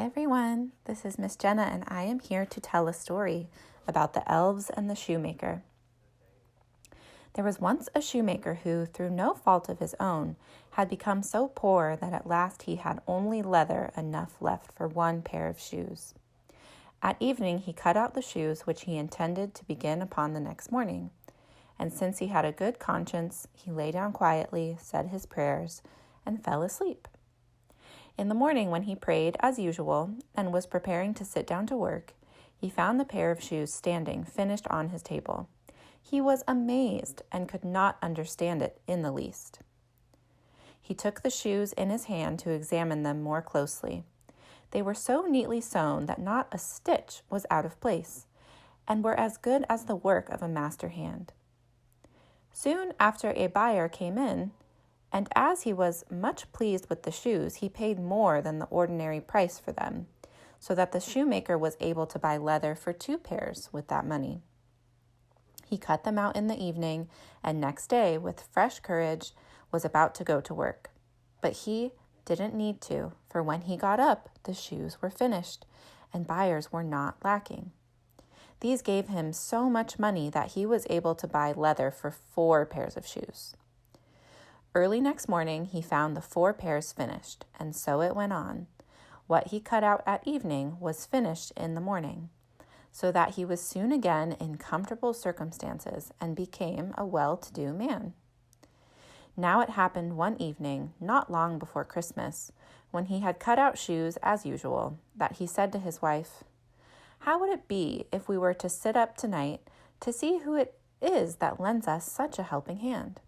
Hi everyone, this is Miss Jenna and I am here to tell a story about the elves and the shoemaker. There was once a shoemaker who, through no fault of his own, had become so poor that at last he had only leather enough left for one pair of shoes. At evening he cut out the shoes which he intended to begin upon the next morning, and since he had a good conscience, he lay down quietly, said his prayers, and fell asleep. In the morning, when he prayed as usual and was preparing to sit down to work, he found the pair of shoes standing finished on his table. He was amazed and could not understand it in the least. He took the shoes in his hand to examine them more closely. They were so neatly sewn that not a stitch was out of place, and were as good as the work of a master hand. Soon after a buyer came in, and as he was much pleased with the shoes, he paid more than the ordinary price for them, so that the shoemaker was able to buy leather for 2 pairs with that money. He cut them out in the evening, and next day, with fresh courage, was about to go to work. But he didn't need to, for when he got up, the shoes were finished, and buyers were not lacking. These gave him so much money that he was able to buy leather for 4 pairs of shoes. Early next morning, he found the 4 pairs finished, and so it went on. What he cut out at evening was finished in the morning, so that he was soon again in comfortable circumstances and became a well-to-do man. Now it happened one evening, not long before Christmas, when he had cut out shoes as usual, that he said to his wife, "How would it be if we were to sit up tonight to see who it is that lends us such a helping hand?"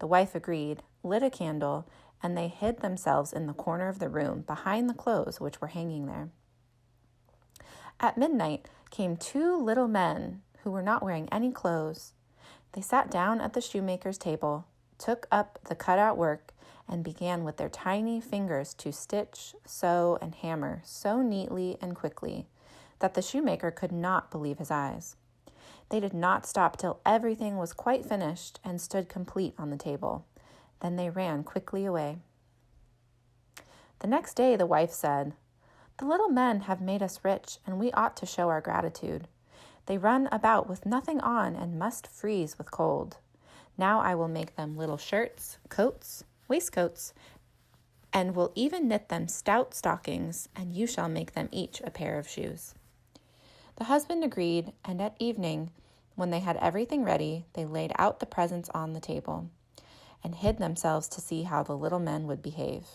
The wife agreed, lit a candle, and they hid themselves in the corner of the room behind the clothes which were hanging there. At midnight came 2 little men who were not wearing any clothes. They sat down at the shoemaker's table, took up the cut-out work, and began with their tiny fingers to stitch, sew, and hammer so neatly and quickly that the shoemaker could not believe his eyes. They did not stop till everything was quite finished and stood complete on the table. Then they ran quickly away. The next day the wife said, "The little men have made us rich, and we ought to show our gratitude. They run about with nothing on and must freeze with cold. Now I will make them little shirts, coats, waistcoats, and will even knit them stout stockings, and you shall make them each a pair of shoes." The husband agreed, and at evening, when they had everything ready, they laid out the presents on the table and hid themselves to see how the little men would behave.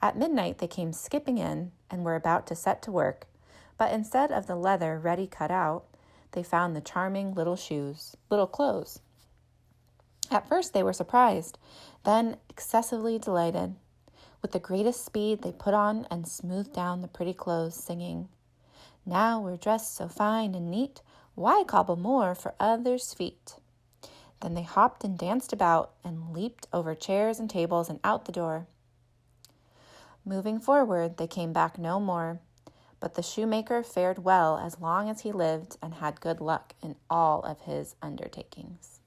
At midnight, they came skipping in and were about to set to work, but instead of the leather ready cut out, they found the charming little clothes. At first, they were surprised, then excessively delighted. With the greatest speed, they put on and smoothed down the pretty clothes, singing, "Now we're dressed so fine and neat, why cobble more for others' feet?" Then they hopped and danced about and leaped over chairs and tables and out the door. Moving forward, they came back no more, but the shoemaker fared well as long as he lived and had good luck in all of his undertakings.